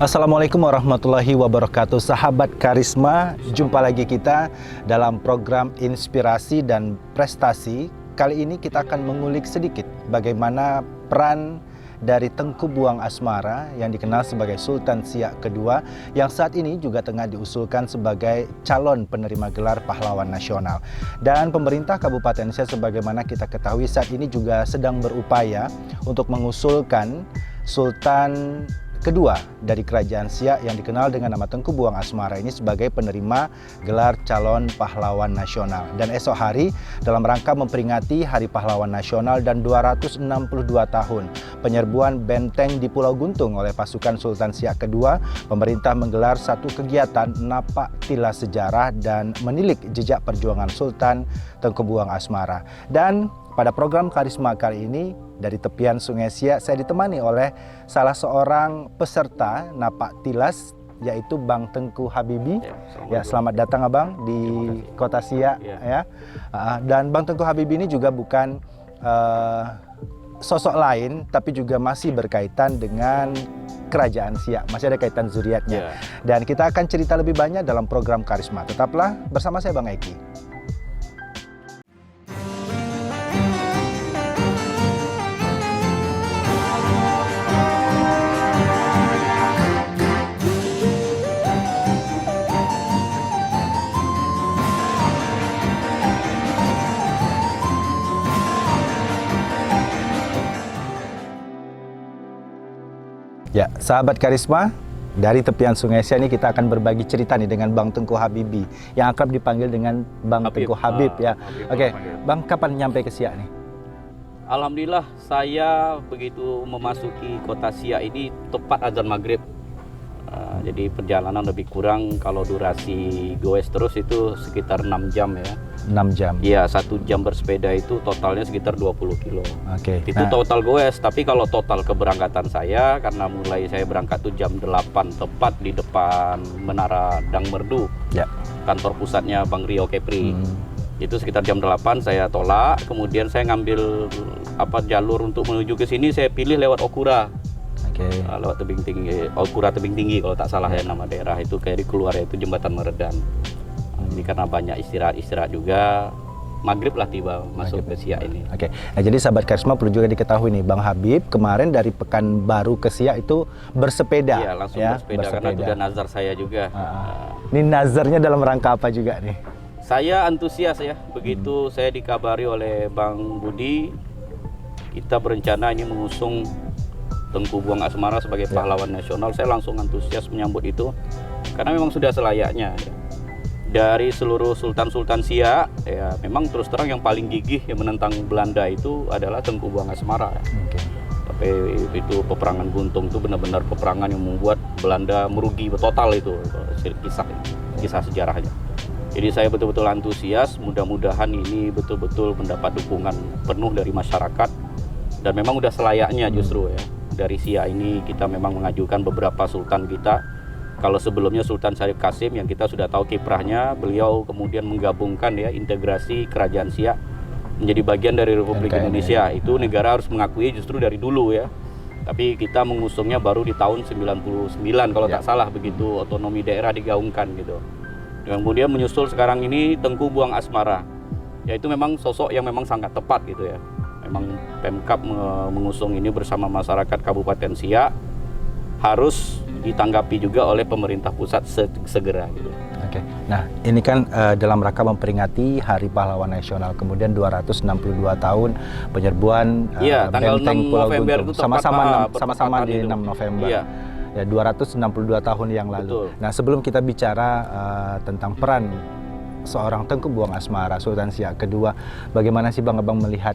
Assalamualaikum warahmatullahi wabarakatuh. Sahabat Karisma, jumpa lagi kita dalam program Inspirasi dan Prestasi. Kali ini kita akan mengulik sedikit bagaimana peran dari Tengku Buang Asmara yang dikenal sebagai Sultan Siak kedua, yang saat ini juga tengah diusulkan sebagai calon penerima gelar pahlawan nasional. Dan pemerintah Kabupaten Siak sebagaimana kita ketahui saat ini juga sedang berupaya untuk mengusulkan Sultan kedua dari Kerajaan Siak yang dikenal dengan nama Tengku Buang Asmara ini sebagai penerima gelar calon pahlawan nasional. Dan esok hari dalam rangka memperingati Hari Pahlawan Nasional dan 262 tahun penyerbuan benteng di Pulau Guntung oleh pasukan Sultan Siak kedua, pemerintah menggelar satu kegiatan napak tilas sejarah dan menilik jejak perjuangan Sultan Tengku Buang Asmara. Dan pada program Karisma kali ini, dari tepian Sungai Siak, saya ditemani oleh salah seorang peserta napak tilas, yaitu Bang Tengku Habibi. Selamat datang Abang di Kota Siak. Dan Bang Tengku Habibi ini juga bukan sosok lain, tapi juga masih berkaitan dengan Kerajaan Siak, masih ada kaitan zuriatnya. Dan kita akan cerita lebih banyak dalam program Karisma. Tetaplah bersama saya Bang Eki. Ya, sahabat Karisma, dari tepian Sungai Siak ini kita akan berbagi cerita nih dengan Bang Tengku Habibi, yang akrab dipanggil dengan Bang Tengku Habib ya. Oke, Bang, kapan nyampe ke Siak nih? Alhamdulillah, saya begitu memasuki Kota Siak ini tepat azan maghrib. Jadi perjalanan lebih kurang, kalau durasi goes terus itu sekitar 6 jam ya. 6 jam? Iya, 1 jam bersepeda itu totalnya sekitar 20 kilo. Oke. Itu total goes, tapi kalau total keberangkatan saya, karena mulai saya berangkat tuh jam 8 tepat di depan Menara Dang Merdu, kantor pusatnya Bang Rio Kepri. Itu sekitar jam 8 saya tolak, kemudian saya ngambil jalur untuk menuju ke sini, saya pilih lewat Okura. Lewat tebing tinggi, Okura tebing tinggi kalau tak salah ya nama daerah itu, kayak di keluar itu jembatan Meredan. Ini karena banyak istirahat juga, maghrib lah tiba masuk ke Siak ini. Nah jadi sahabat Karisma perlu juga diketahui nih, Bang Habib kemarin dari Pekanbaru ke Siak itu bersepeda. Iya, langsung bersepeda karena itu udah nazar saya juga. Ini nazarnya dalam rangka apa juga nih? Saya antusias ya, begitu saya dikabari oleh Bang Budi, kita berencana ini mengusung Tengku Buang Asmara sebagai pahlawan nasional. Saya langsung antusias menyambut itu karena memang sudah selayaknya ya. Dari seluruh sultan-sultan Siak ya, memang terus terang yang paling gigih yang menentang Belanda itu adalah Tengku Buang Asmara ya. Tapi itu peperangan Guntung itu benar-benar peperangan yang membuat Belanda merugi total, itu kisah sejarahnya. Jadi saya betul-betul antusias, mudah-mudahan ini betul-betul mendapat dukungan penuh dari masyarakat, dan memang udah selayaknya justru ya. Dari Siak ini kita memang mengajukan beberapa sultan kita. Kalau sebelumnya Sultan Syarif Kasim yang kita sudah tahu kiprahnya, beliau kemudian menggabungkan ya integrasi Kerajaan Siak menjadi bagian dari Republik Indonesia. Itu negara harus mengakui justru dari dulu ya. Tapi kita mengusungnya baru di tahun 99 kalau tak salah, begitu otonomi daerah digaungkan gitu. Dan kemudian menyusul sekarang ini Tengku Buang Asmara. Ya itu memang sosok yang memang sangat tepat gitu ya. Memang Pemkab mengusung ini bersama masyarakat Kabupaten Siak, harus ditanggapi juga oleh pemerintah pusat segera gitu. Nah ini kan dalam rangka memperingati Hari Pahlawan Nasional, kemudian 262 tahun penyerbuan tanggal benteng 6 Pulau November Guntung. itu Sama-sama di 6 November. Ya 262 tahun yang lalu. Nah sebelum kita bicara tentang peran seorang Tengku Buang Asmara, Sultan Siak kedua, bagaimana sih Bang Abang melihat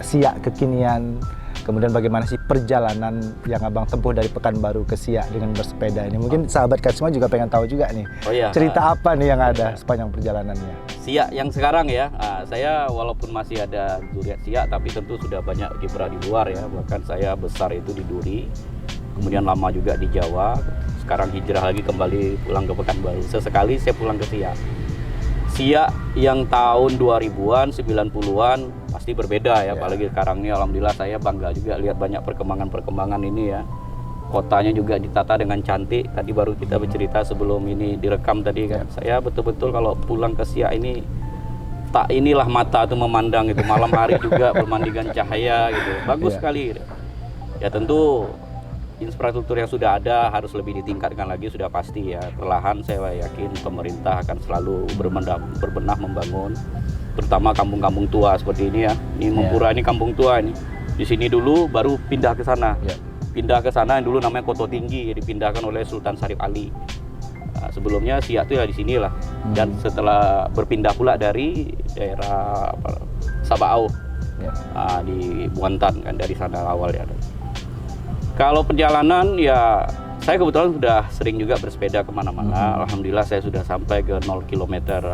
Siak kekinian, kemudian bagaimana sih perjalanan yang Abang tempuh dari Pekanbaru ke Siak dengan bersepeda ini? Mungkin sahabat Karisma juga pengen tahu juga nih, cerita apa nih yang ada sepanjang perjalanannya? Siak yang sekarang ya, saya walaupun masih ada zuriat Siak, tapi tentu sudah banyak kiprah di luar ya. Bahkan saya besar itu di Duri, kemudian lama juga di Jawa, sekarang hijrah lagi kembali pulang ke Pekanbaru. Sesekali saya pulang ke Siak. Siak yang tahun 2000-an, 90-an pasti berbeda ya, apalagi sekarang ini alhamdulillah saya bangga juga lihat banyak perkembangan ini ya. kotanya juga ditata dengan cantik. Tadi baru kita bercerita sebelum ini direkam tadi kan. Saya betul-betul kalau pulang ke Siak ini tak inilah mata tuh memandang itu, malam hari juga pemandangan cahaya gitu. Bagus sekali. Ya tentu infrastruktur yang sudah ada harus lebih ditingkatkan lagi, sudah pasti ya. Perlahan saya yakin pemerintah akan selalu berbenah membangun, terutama kampung-kampung tua seperti ini ya. Ini Mempura ini kampung tua ini. Di sini dulu baru pindah ke sana. Pindah ke sana yang dulu namanya Koto Tinggi, dipindahkan oleh Sultan Syarif Ali. Nah, sebelumnya Siak itu ya di sinilah. Dan setelah berpindah pula dari daerah Sabau di Buantan kan, dari sana awal ya. Kalau perjalanan ya saya kebetulan sudah sering juga bersepeda kemana-mana. Alhamdulillah saya sudah sampai ke 0 km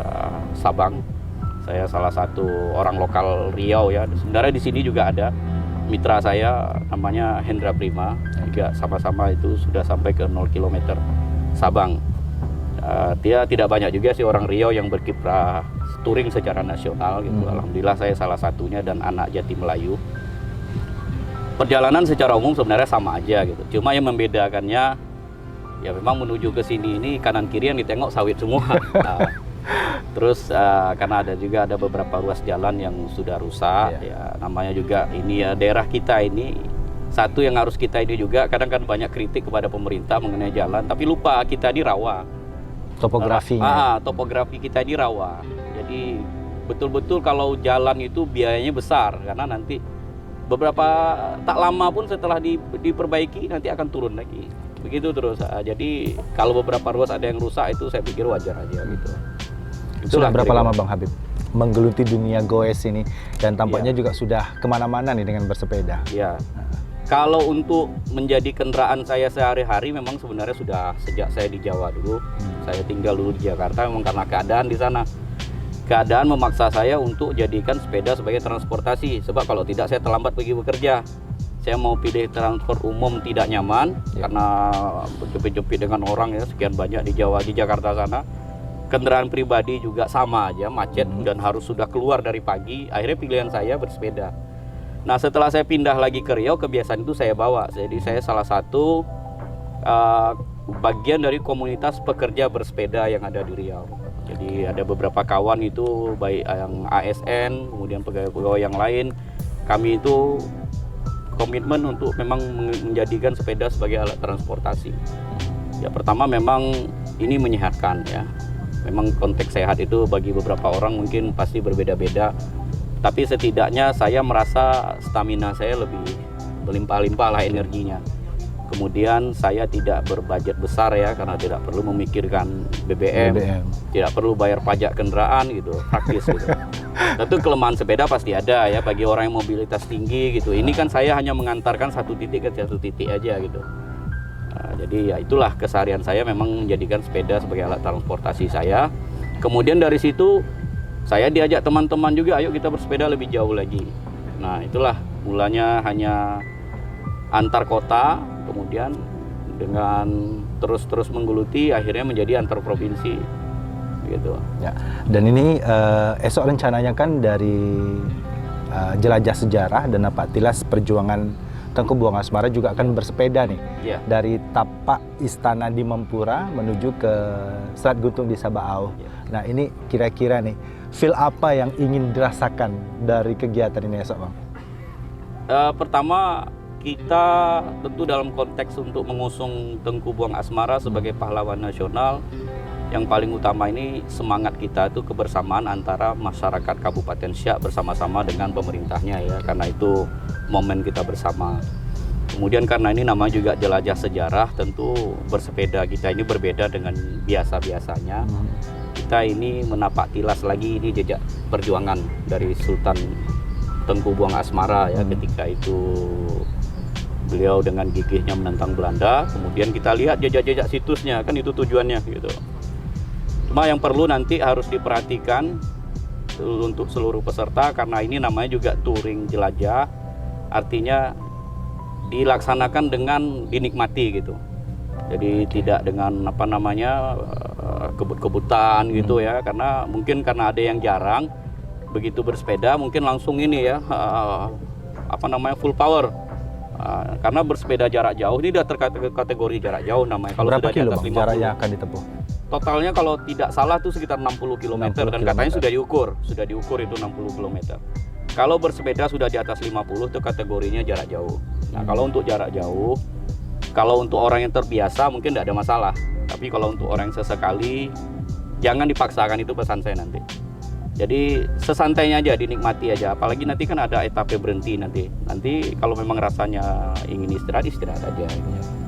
Sabang. Saya salah satu orang lokal Riau ya. Sebenarnya di sini juga ada mitra saya namanya Hendra Prima, juga sama-sama itu sudah sampai ke 0 km Sabang. Dia tidak banyak juga sih orang Riau yang berkiprah touring secara nasional gitu. Alhamdulillah saya salah satunya dan anak Jati Melayu. Perjalanan secara umum sebenarnya sama aja gitu. Cuma yang membedakannya ya memang menuju ke sini ini kanan kiri yang ditengok sawit semua. Nah, terus karena ada beberapa ruas jalan yang sudah rusak ya, namanya juga ini ya daerah kita ini. Satu yang harus kita ini juga kadang kan banyak kritik kepada pemerintah mengenai jalan, tapi lupa kita di rawa. Topografinya. Topografi kita di rawa. Jadi betul-betul kalau jalan itu biayanya besar karena nanti beberapa tak lama pun setelah diperbaiki nanti akan turun lagi. Begitu terus. Jadi kalau beberapa ruas ada yang rusak itu saya pikir wajar aja gitu. Sudah berapa lama Bang Habib menggeluti dunia goes ini dan tampaknya juga sudah kemana-mana nih dengan bersepeda? Ya. Kalau untuk menjadi kendaraan saya sehari-hari memang sebenarnya sudah sejak saya di Jawa dulu. Saya tinggal dulu di Jakarta memang karena keadaan di sana. Keadaan memaksa saya untuk jadikan sepeda sebagai transportasi. Sebab kalau tidak saya terlambat pergi bekerja. Saya mau pilih transport umum tidak nyaman karena berjepit-jepit dengan orang ya sekian banyak di Jawa, di Jakarta sana. Kendaraan pribadi juga sama aja macet dan harus sudah keluar dari pagi. Akhirnya pilihan saya bersepeda. Nah setelah saya pindah lagi ke Riau, kebiasaan itu saya bawa. Jadi saya salah satu bagian dari komunitas pekerja bersepeda yang ada di Riau. Jadi ada beberapa kawan itu baik yang ASN, kemudian pegawai-pegawai yang lain. Kami itu komitmen untuk memang menjadikan sepeda sebagai alat transportasi. Ya pertama memang ini menyehatkan ya. Memang konteks sehat itu bagi beberapa orang mungkin pasti berbeda-beda. Tapi setidaknya saya merasa stamina saya lebih berlimpah-limpah lah energinya. Kemudian saya tidak berbudget besar ya karena tidak perlu memikirkan BBM. Tidak perlu bayar pajak kendaraan gitu, praktis gitu. Tentu kelemahan sepeda pasti ada ya bagi orang yang mobilitas tinggi gitu. Ini kan saya hanya mengantarkan satu titik ke satu titik aja gitu. Jadi ya itulah keseharian saya memang menjadikan sepeda sebagai alat transportasi saya. Kemudian dari situ saya diajak teman-teman juga, ayo kita bersepeda lebih jauh lagi. Nah itulah mulanya hanya antar kota, kemudian dengan terus menggeluti akhirnya menjadi antar provinsi gitu. Ya. Dan ini esok rencananya kan dari jelajah sejarah dan Pak Tilas perjuangan Tengku Buang Asmara juga akan bersepeda nih dari tapak istana di Mempura menuju ke Selat Guntung di Sabau. Nah ini kira-kira nih feel apa yang ingin dirasakan dari kegiatan ini esok Bang? Pertama kita tentu dalam konteks untuk mengusung Tengku Buang Asmara sebagai pahlawan nasional, yang paling utama ini semangat kita itu kebersamaan antara masyarakat Kabupaten Siak bersama-sama dengan pemerintahnya ya, karena itu momen kita bersama. Kemudian karena ini nama juga jelajah sejarah, tentu bersepeda kita ini berbeda dengan biasa-biasanya. Kita ini menapak tilas lagi ini jejak perjuangan dari Sultan Tengku Buang Asmara ya, ketika itu beliau dengan gigihnya menentang Belanda. Kemudian kita lihat jejak-jejak situsnya, kan itu tujuannya gitu. Cuma yang perlu nanti harus diperhatikan untuk seluruh peserta, karena ini namanya juga touring jelajah, artinya dilaksanakan dengan dinikmati gitu. Jadi tidak dengan apa namanya kebut-kebutan gitu ya, karena mungkin karena ada yang jarang begitu bersepeda mungkin langsung ini ya apa namanya full power Karena bersepeda jarak jauh ini udah terkategori jarak jauh namanya. Kalau Berapa sudah di kilo atas Bang 50, jarak yang akan ditempuh? totalnya kalau tidak salah tuh sekitar 60 km 60 dan katanya kilometer. sudah diukur itu 60 km. Kalau bersepeda sudah di atas 50 itu kategorinya jarak jauh. Nah, kalau untuk jarak jauh, kalau untuk orang yang terbiasa mungkin tidak ada masalah. Tapi kalau untuk orang yang sesekali, jangan dipaksakan, itu pesan saya nanti. Jadi sesantainya aja, dinikmati aja. Apalagi nanti kan ada etape berhenti nanti. Nanti kalau memang rasanya ingin istirahat aja.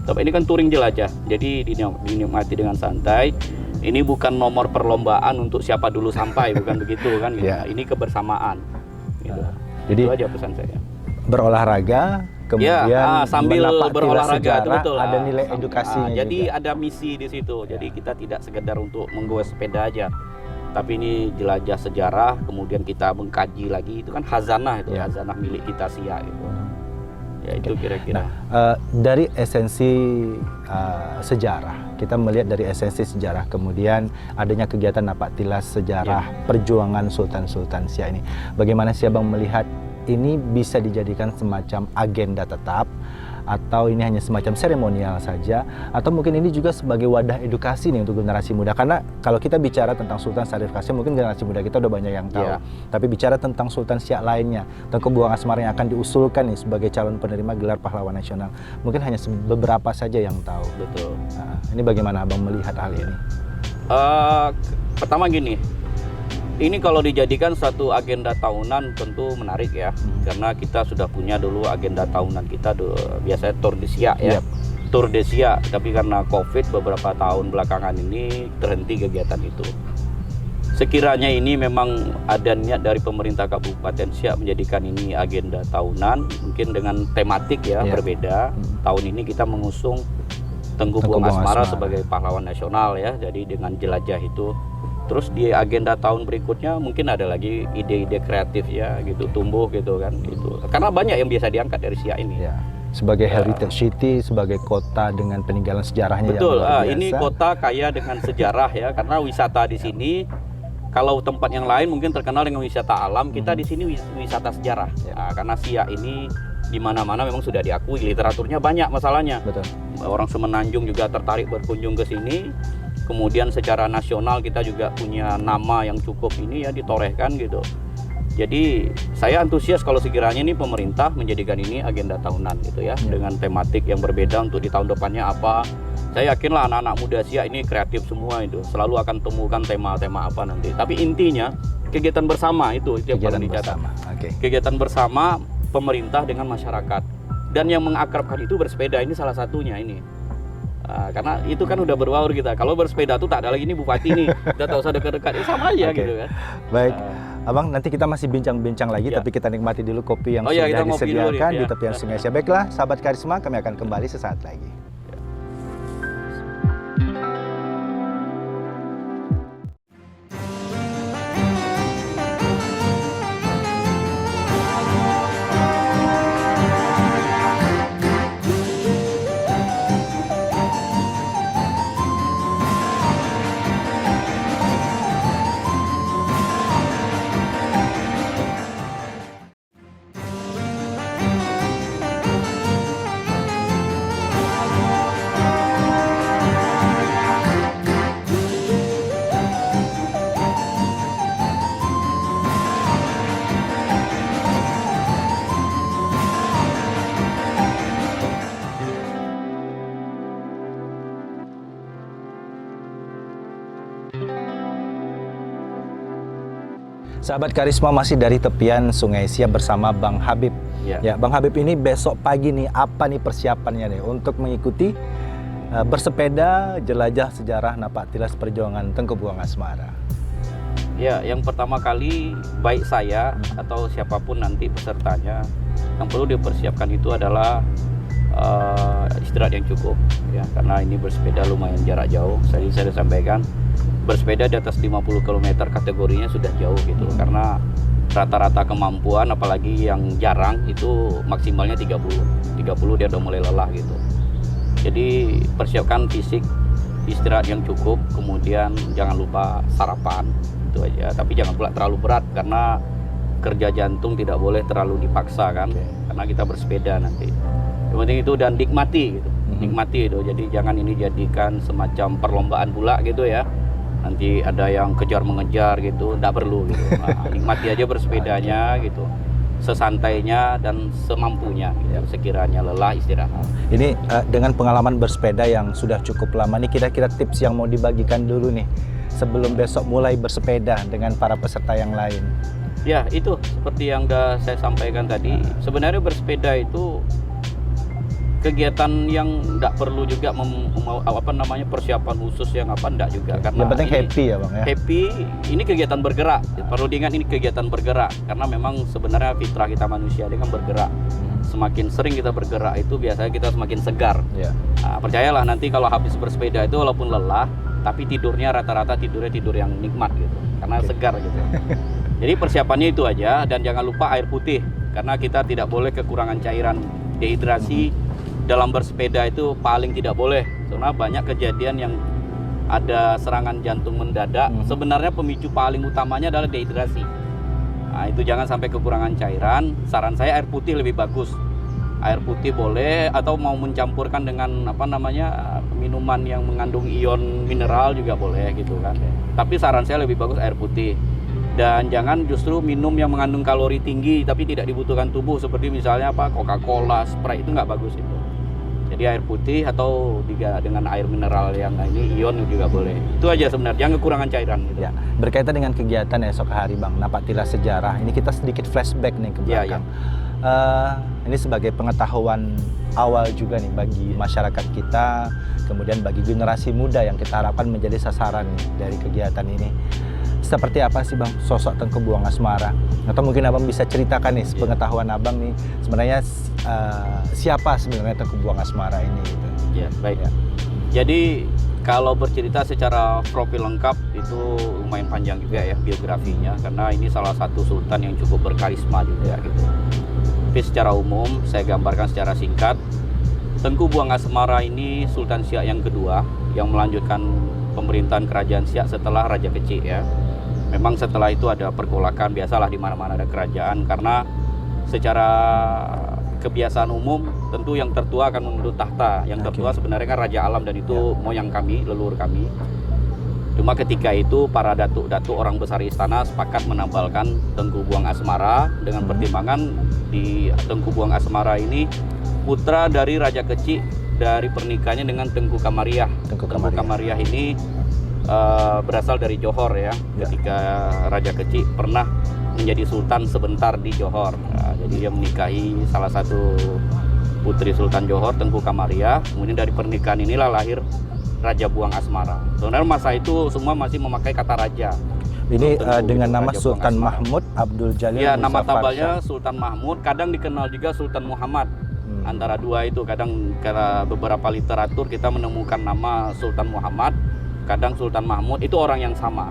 Tapi ini kan touring jelajah, jadi dinikmati dengan santai. Ini bukan nomor perlombaan untuk siapa dulu sampai, bukan begitu kan? Gitu. Ya. Ini kebersamaan. Gitu. Jadi Itu aja pesan saya. Berolahraga, kemudian sambil menapak tilas berolahraga itu sejarah, betul. ada nilai edukasinya jadi juga. ada misi di situ. Jadi kita tidak sekedar untuk menggoes sepeda aja, tapi ini jelajah sejarah. Kemudian kita mengkaji lagi, itu kan hazanah itu, hazanah milik kita Siak itu. Ya itu kira-kira. Dari esensi sejarah, kita melihat dari esensi sejarah, kemudian adanya kegiatan napak tilas sejarah perjuangan Sultan-Sultan Siak ini. Bagaimana sih Abang melihat ini bisa dijadikan semacam agenda tetap, atau ini hanya semacam seremonial saja, atau mungkin ini juga sebagai wadah edukasi nih untuk generasi muda? Karena kalau kita bicara tentang Sultan Syarif Qasim, mungkin generasi muda kita udah banyak yang tahu. Tapi bicara tentang Sultan Siak lainnya, Tengku Buang Asmara yang akan diusulkan nih sebagai calon penerima gelar pahlawan nasional, mungkin hanya beberapa saja yang tahu. Betul. Nah, ini bagaimana Abang melihat hal ini? Pertama gini, ini kalau dijadikan suatu agenda tahunan tentu menarik ya, karena kita sudah punya dulu agenda tahunan kita biasanya Tour de Siak ya, Tour de Siak. Tapi karena COVID beberapa tahun belakangan ini terhenti kegiatan itu. Sekiranya ini memang ada niat dari pemerintah Kabupaten Siak menjadikan ini agenda tahunan, mungkin dengan tematik ya berbeda. Tahun ini kita mengusung Tengku Buang Asmara sebagai pahlawan nasional ya, jadi dengan jelajah itu. Terus di agenda tahun berikutnya mungkin ada lagi ide-ide kreatif ya gitu, tumbuh gitu kan gitu. Karena banyak yang biasa diangkat dari Siak ini. Ya. Sebagai heritage city, sebagai kota dengan peninggalan sejarahnya. Betul, yang luar biasa. ini kota kaya dengan sejarah ya, karena wisata di sini, kalau tempat yang lain mungkin terkenal dengan wisata alam, kita di sini wisata sejarah. Nah, karena Siak ini di mana-mana memang sudah diakui, literaturnya banyak masalahnya. Betul. Orang Semenanjung juga tertarik berkunjung ke sini. Kemudian secara nasional kita juga punya nama yang cukup ini ya, ditorehkan gitu. Jadi saya antusias kalau sekiranya ini pemerintah menjadikan ini agenda tahunan gitu ya, dengan tematik yang berbeda untuk di tahun depannya apa. Saya yakinlah anak-anak muda Siak ini kreatif semua itu, selalu akan temukan tema-tema apa nanti. Tapi intinya kegiatan bersama itu yang paling dicatat. Kegiatan bersama pemerintah dengan masyarakat, dan yang mengakrabkan itu bersepeda, ini salah satunya ini. Karena itu kan udah berbaur kita. Kalau bersepeda tuh tak ada lagi ini bupati nih, udah tak usah dekat-dekat, sama aja gitu kan. Baik, Abang, nanti kita masih bincang-bincang lagi, tapi kita nikmati dulu kopi yang sudah disediakan di tepian Sungai Siak. Baiklah, sahabat Karisma, kami akan kembali sesaat lagi. Sahabat Karisma, masih dari tepian Sungai Siak bersama Bang Habib. Ya, Bang Habib, ini besok pagi nih apa nih persiapannya nih untuk mengikuti bersepeda jelajah sejarah napak tilas perjuangan Tengku Buang Asmara? Ya, yang pertama kali baik saya atau siapapun nanti pesertanya, yang perlu dipersiapkan itu adalah istirahat yang cukup ya, karena ini bersepeda lumayan jarak jauh. Saya sampaikan bersepeda di atas 50 km kategorinya sudah jauh gitu, karena rata-rata kemampuan apalagi yang jarang itu maksimalnya 30 dia udah mulai lelah gitu. Jadi persiapkan fisik, istirahat yang cukup, kemudian jangan lupa sarapan, itu aja. Tapi jangan pula terlalu berat, karena kerja jantung tidak boleh terlalu dipaksa kan, karena kita bersepeda nanti. Yang penting itu dan nikmati gitu. Nikmati itu. Jadi jangan ini jadikan semacam perlombaan pula gitu ya. Nanti ada yang kejar mengejar gitu, enggak perlu gitu. Nah, nikmati aja bersepedanya gitu. Sesantainya dan semampunya gitu. Sekiranya lelah istirahat. Ini dengan pengalaman bersepeda yang sudah cukup lama nih, kira-kira tips yang mau dibagikan dulu nih sebelum besok mulai bersepeda dengan para peserta yang lain. Ya, itu seperti yang udah saya sampaikan tadi. Sebenarnya bersepeda itu kegiatan yang enggak perlu juga persiapan khusus yang enggak juga, karena yang penting ini happy ya Bang ya. Happy, ini kegiatan bergerak. Perlu diingat ini kegiatan bergerak karena memang sebenarnya fitrah kita manusia ini kan bergerak. Semakin sering kita bergerak itu biasanya kita semakin segar. Nah, percayalah nanti kalau habis bersepeda itu walaupun lelah, tapi tidurnya rata-rata tidur yang nikmat gitu, karena segar gitu. Jadi persiapannya itu aja, dan jangan lupa air putih karena kita tidak boleh kekurangan cairan. Dehidrasi dalam bersepeda itu paling tidak boleh, karena banyak kejadian yang ada serangan jantung mendadak. Sebenarnya pemicu paling utamanya adalah dehidrasi. Nah, itu jangan sampai kekurangan cairan. Saran saya air putih lebih bagus. Air putih boleh, atau mau mencampurkan dengan minuman yang mengandung ion mineral juga boleh gitu kan. Tapi saran saya lebih bagus air putih. Dan jangan justru minum yang mengandung kalori tinggi tapi tidak dibutuhkan tubuh, seperti misalnya Coca-Cola, Sprite, itu nggak bagus itu. Jadi air putih atau dengan air mineral yang ini ion juga boleh. Itu aja sebenarnya, jangan kekurangan cairan gitu. Ya, berkaitan dengan kegiatan esok hari Bang, Napaktilas Sejarah, ini kita sedikit flashback nih ke belakang. Ini sebagai pengetahuan awal juga nih bagi masyarakat kita, kemudian bagi generasi muda yang kita harapkan menjadi sasaran nih dari kegiatan ini. Seperti apa sih Bang sosok Tengku Buang Asmara? Atau mungkin Abang bisa ceritakan nih pengetahuan Abang nih, sebenarnya siapa sebenarnya Tengku Buang Asmara ini gitu. Ya, baik. Jadi kalau bercerita secara profil lengkap itu lumayan panjang juga ya biografinya, karena ini salah satu sultan yang cukup berkarisma juga gitu. Tapi secara umum saya gambarkan secara singkat, Tengku Buang Asmara ini Sultan Siak yang kedua yang melanjutkan pemerintahan kerajaan Siak setelah Raja Kecik ya. Memang setelah itu ada pergolakan, biasalah di mana-mana ada kerajaan, karena secara kebiasaan umum tentu yang tertua akan menuntut tahta. Yang tertua sebenarnya kan Raja Alam, dan itu moyang kami, leluhur kami. Cuma ketika itu para datuk-datuk orang besar istana sepakat menambalkan Tengku Buang Asmara dengan pertimbangan di Tengku Buang Asmara ini putra dari Raja Kecik dari pernikahannya dengan Tengku Kamariah. Tengku Kamariah ini berasal dari Johor ya. Ketika Raja Kecik pernah menjadi sultan sebentar di Johor. Nah, jadi dia menikahi salah satu putri Sultan Johor, Tengku Kamariah. Kemudian dari pernikahan inilah lahir Raja Buang Asmara. Sebenarnya masa itu semua masih memakai kata raja. Ini dengan nama Sultan Mahmud Abdul Jalil. Ya, nama tabalnya Sultan Mahmud, kadang dikenal juga Sultan Muhammad. Antara dua itu, kadang karena beberapa literatur kita menemukan nama Sultan Muhammad, kadang Sultan Mahmud, itu orang yang sama.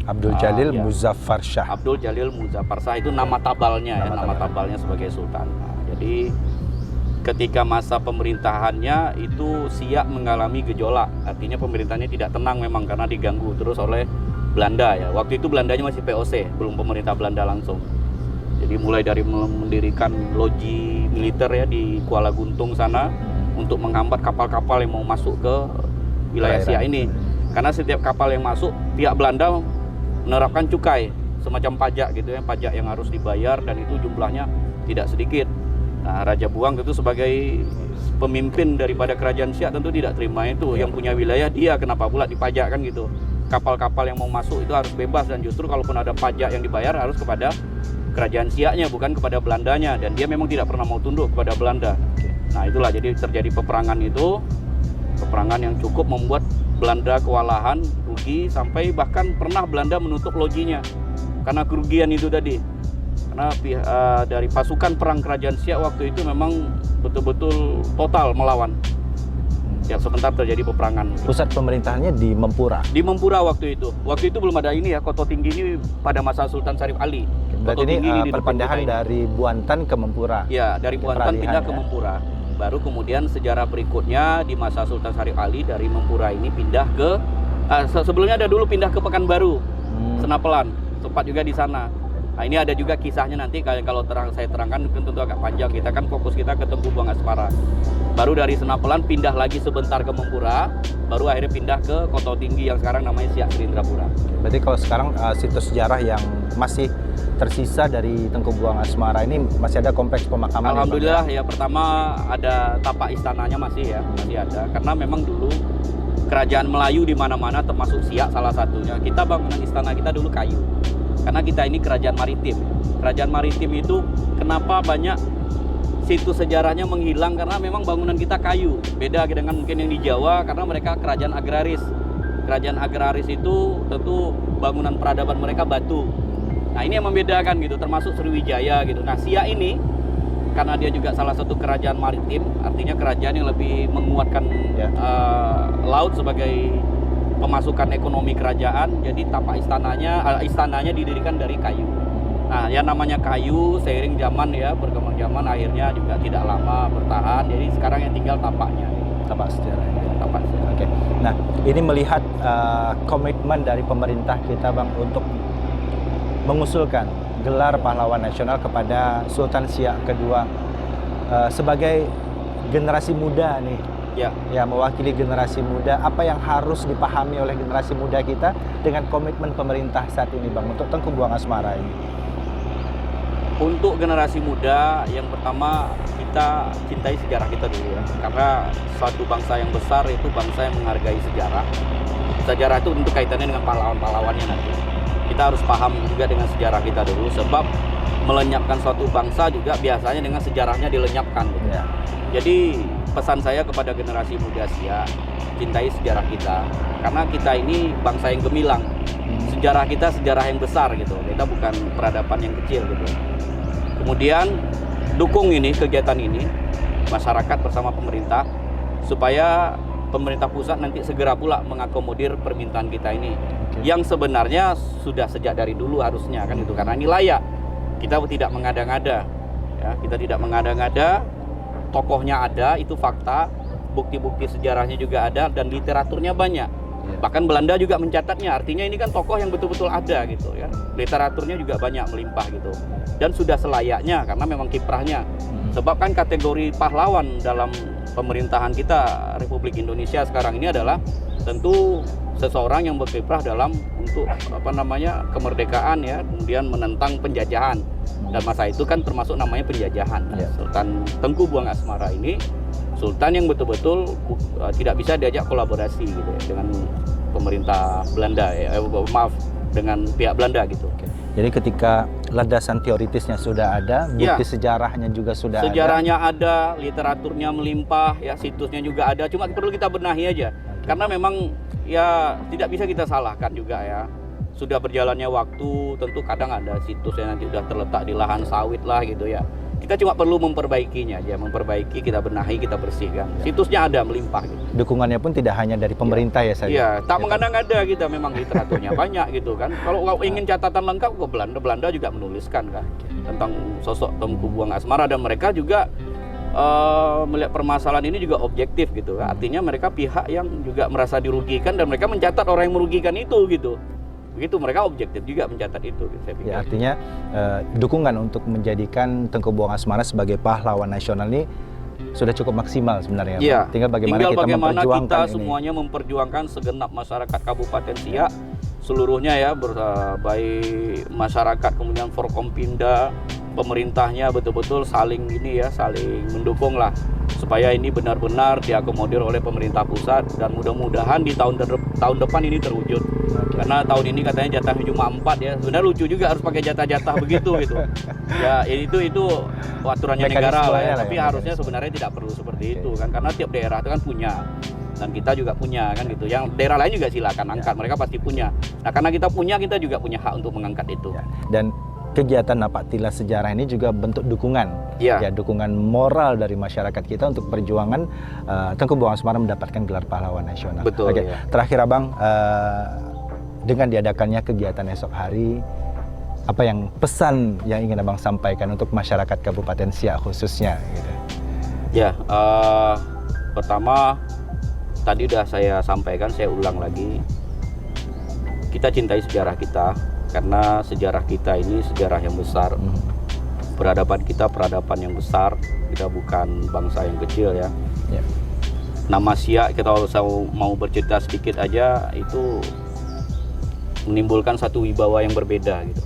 Abdul Jalil Muzaffar Shah. Abdul Jalil Muzaffar Shah itu nama tabalnya, nama tabalnya sebagai sultan. Nah, jadi ketika masa pemerintahannya itu Siak mengalami gejolak, artinya pemerintahannya tidak tenang memang karena diganggu terus oleh Belanda ya. Waktu itu Belandanya masih POC, belum pemerintah Belanda langsung. Jadi mulai dari mendirikan loji militer ya di Kuala Guntung sana untuk menghambat kapal-kapal yang mau masuk ke wilayah Siak ini. Karena setiap kapal yang masuk, pihak Belanda menerapkan cukai, semacam pajak gitu ya, pajak yang harus dibayar, dan itu jumlahnya tidak sedikit. Nah, Raja Buang itu sebagai pemimpin daripada kerajaan Siak tentu tidak terima itu. Yang punya wilayah dia, kenapa pula dipajak kan gitu. Kapal-kapal yang mau masuk itu harus bebas, dan justru kalaupun ada pajak yang dibayar harus kepada kerajaan Siaknya, bukan kepada Belandanya. Dan dia memang tidak pernah mau tunduk kepada Belanda. Nah itulah, jadi terjadi peperangan itu, peperangan yang cukup membuat Belanda kewalahan, rugi, sampai bahkan pernah Belanda menutup lojinya karena kerugian itu tadi. Karena dari pasukan perang kerajaan Siak waktu itu memang betul-betul total melawan. Ya, sebentar terjadi peperangan. Pusat pemerintahannya di Mempura. Di Mempura waktu itu. Waktu itu belum ada ini ya, Koto Tinggi ini pada masa Sultan Syarif Ali. Berarti ini perpindahan dari Buantan ke Mempura. Ya, dari Buantan pindah ke Mempura. Baru kemudian sejarah berikutnya di masa Sultan Syarif Ali dari Mempura ini pindah ke sebelumnya ada dulu pindah ke Pekanbaru, Senapelan, sempat juga di sana. Nah, ini ada juga kisahnya nanti kalau saya terangkan tentu agak panjang. Kita kan fokus kita ke Tengku Buang Asmara. Baru dari Senapelan pindah lagi sebentar ke Mempura, baru akhirnya pindah ke Koto Tinggi yang sekarang namanya Siak Gerindrapura. Berarti kalau sekarang situs sejarah yang masih tersisa dari Tengku Buang Asmara ini masih ada kompleks pemakaman. Alhamdulillah ya, pertama ada tapak istananya masih ada. Karena memang dulu kerajaan Melayu di mana-mana termasuk Siak salah satunya. Kita bangunan istana kita dulu kayu. Karena kita ini kerajaan maritim. Kerajaan maritim itu kenapa banyak situs sejarahnya menghilang, karena memang bangunan kita kayu. Beda dengan mungkin yang di Jawa karena mereka kerajaan agraris. Kerajaan agraris itu tentu bangunan peradaban mereka batu. Nah, ini yang membedakan gitu, termasuk Sriwijaya gitu. Nah, Siak ini karena dia juga salah satu kerajaan maritim, artinya kerajaan yang lebih menguatkan laut sebagai pemasukan ekonomi kerajaan, jadi tapak istananya didirikan dari kayu. Nah, yang namanya kayu seiring zaman berkembang zaman akhirnya juga tidak lama bertahan. Jadi sekarang yang tinggal tapaknya. Tapak sejarah. Tapak sejarah. Oke. Nah, ini melihat komitmen dari pemerintah kita, Bang, untuk mengusulkan gelar pahlawan nasional kepada Sultan Siak kedua sebagai generasi muda nih. Ya, mewakili generasi muda, apa yang harus dipahami oleh generasi muda kita dengan komitmen pemerintah saat ini, Bang, untuk Tengku Buang Asmara ini? Untuk generasi muda, yang pertama kita cintai sejarah kita dulu ya. Karena suatu bangsa yang besar itu bangsa yang menghargai sejarah. Sejarah itu tentu kaitannya dengan pahlawan-pahlawannya nanti. Kita harus paham juga dengan sejarah kita dulu, sebab melenyapkan suatu bangsa juga biasanya dengan sejarahnya dilenyapkan gitu. Ya. Jadi pesan saya kepada generasi muda Siak, cintai sejarah kita. Karena kita ini bangsa yang gemilang. Sejarah kita sejarah yang besar gitu. Kita bukan peradaban yang kecil gitu. Kemudian dukung ini, kegiatan ini, masyarakat bersama pemerintah, supaya pemerintah pusat nanti segera pula mengakomodir permintaan kita ini. Yang sebenarnya sudah sejak dari dulu harusnya kan gitu. Karena ini layak. Kita tidak mengada-ngada. Ya, kita tidak mengada-ngada. Tokohnya ada, itu fakta, bukti-bukti sejarahnya juga ada, dan literaturnya banyak. Bahkan Belanda juga mencatatnya, artinya ini kan tokoh yang betul-betul ada gitu ya. Literaturnya juga banyak melimpah gitu. Dan sudah selayaknya karena memang kiprahnya. Sebab kan kategori pahlawan dalam pemerintahan kita Republik Indonesia sekarang ini adalah tentu seseorang yang berkiprah dalam untuk kemerdekaan ya, kemudian menentang penjajahan. Dan masa itu kan termasuk namanya penjajahan. Sultan Tengku Buang Asmara ini sultan yang betul-betul tidak bisa diajak kolaborasi gitu ya, dengan pemerintah Belanda dengan pihak Belanda gitu. Jadi ketika landasan teoritisnya sudah ada, bukti sejarahnya juga sudah ada. Sejarahnya ada, literaturnya melimpah, ya situsnya juga ada. Cuma perlu kita benahi aja. Karena memang ya tidak bisa kita salahkan juga ya. Sudah berjalannya waktu, tentu kadang ada situs yang nanti sudah terletak di lahan sawit lah gitu ya. Kita cuma perlu memperbaikinya aja, kita benahi, kita bersihkan. Situsnya ada, melimpah gitu. Dukungannya pun tidak hanya dari pemerintah ya saya. Iya, tak mengada-ngada kita, memang literaturnya banyak gitu kan. Kalau ingin catatan lengkap ke Belanda juga menuliskan kan tentang sosok Tengku Buang Asmara, dan mereka juga melihat permasalahan ini juga objektif gitu. Artinya mereka pihak yang juga merasa dirugikan dan mereka mencatat orang yang merugikan itu gitu. Begitu, mereka objektif juga mencatat itu saya pikir. Ya, artinya dukungan untuk menjadikan Tengku Buang Asmara sebagai pahlawan nasional ini sudah cukup maksimal sebenarnya. Ya, tinggal bagaimana kita semuanya memperjuangkan segenap masyarakat Kabupaten Siak seluruhnya ya, baik masyarakat, kemudian Forkompimda, pemerintahnya betul-betul saling mendukung lah, supaya ini benar-benar diakomodir oleh pemerintah pusat, dan mudah-mudahan di tahun depan ini terwujud. Karena tahun ini katanya jatahnya cuma 4 ya. Sebenarnya lucu juga harus pakai jatah-jatah begitu gitu. Ya itu aturannya negara lah ya. Tapi harusnya sebenarnya tidak perlu seperti itu kan, karena tiap daerah itu kan punya, dan kita juga punya kan gitu. Yang daerah lain juga silakan angkat, mereka pasti punya. Nah, karena kita punya, kita juga punya hak untuk mengangkat itu. Dan kegiatan Napaktilas Sejarah ini juga bentuk dukungan, dukungan moral dari masyarakat kita untuk perjuangan Tengku Buang Asmara mendapatkan gelar pahlawan nasional. Betul. Terakhir Abang, dengan diadakannya kegiatan esok hari, apa yang pesan yang ingin Abang sampaikan untuk masyarakat Kabupaten Siak khususnya gitu? Ya, pertama tadi udah saya sampaikan, saya ulang lagi. Kita cintai sejarah kita, karena sejarah kita ini sejarah yang besar. Peradaban kita peradaban yang besar, kita bukan bangsa yang kecil ya. Nama Siak, kita kalau mau bercerita sedikit aja, itu menimbulkan satu wibawa yang berbeda gitu.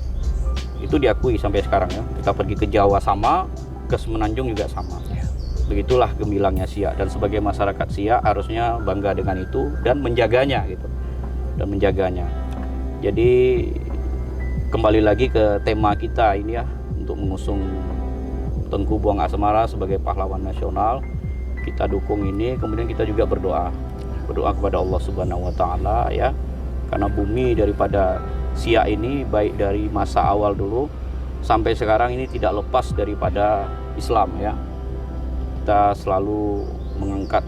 Itu diakui sampai sekarang ya. Kita pergi ke Jawa sama, ke Semenanjung juga sama. Begitulah gemilangnya Siak, dan sebagai masyarakat Siak harusnya bangga dengan itu dan menjaganya gitu. Dan menjaganya. Jadi kembali lagi ke tema kita ini ya, untuk mengusung Tengku Buang Asmara sebagai pahlawan nasional. Kita dukung ini, kemudian kita juga berdoa kepada Allah Subhanahu wa taala ya. Karena bumi daripada Siak ini baik dari masa awal dulu sampai sekarang ini tidak lepas daripada Islam ya. Kita selalu mengangkat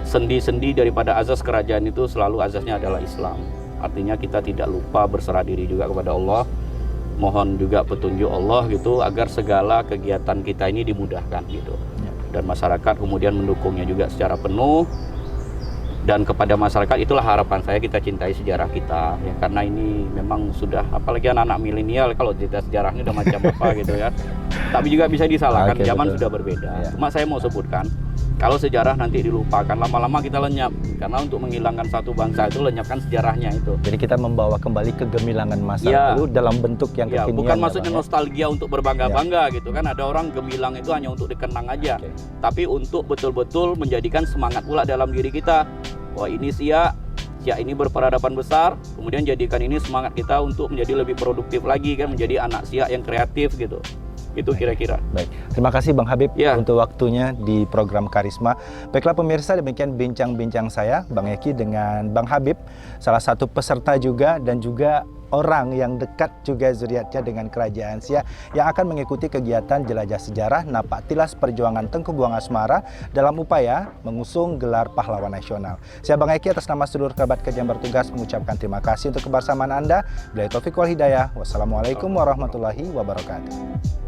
sendi-sendi daripada azas kerajaan itu, selalu azasnya adalah Islam. Artinya kita tidak lupa berserah diri juga kepada Allah. Mohon juga petunjuk Allah gitu agar segala kegiatan kita ini dimudahkan gitu. Dan masyarakat kemudian mendukungnya juga secara penuh. Dan kepada masyarakat itulah harapan saya, kita cintai sejarah kita ya, karena ini memang sudah, apalagi anak-anak milenial kalau cerita sejarahnya udah macam apa gitu ya. Tapi juga bisa disalahkan, zaman sudah berbeda. Cuma saya mau sebutkan, kalau sejarah nanti dilupakan, lama-lama kita lenyap. Karena untuk menghilangkan satu bangsa itu lenyapkan sejarahnya itu. Jadi kita membawa kembali kegemilangan masa lalu dalam bentuk yang kekinian. Bukan maksudnya nostalgia untuk berbangga-bangga gitu kan. Ada orang gemilang itu hanya untuk dikenang aja. Tapi untuk betul-betul menjadikan semangat pula dalam diri kita. Wah, ini Siak ini berperadaban besar. Kemudian jadikan ini semangat kita untuk menjadi lebih produktif lagi kan, menjadi anak Siak yang kreatif gitu. Itu kira-kira. Baik, terima kasih Bang Habib untuk waktunya di program Karisma. Baiklah pemirsa, demikian bincang-bincang saya Bang Eki dengan Bang Habib, salah satu peserta juga dan juga orang yang dekat juga zuriatnya dengan kerajaan Siak yang akan mengikuti kegiatan jelajah sejarah Napak Tilas Perjuangan Tengku Buang Asmara dalam upaya mengusung gelar pahlawan nasional. Saya Bang Eki atas nama seluruh kerabat kerja yang bertugas mengucapkan terima kasih untuk kebersamaan Anda. Billahi taufiq wal hidayah. Wassalamualaikum warahmatullahi wabarakatuh.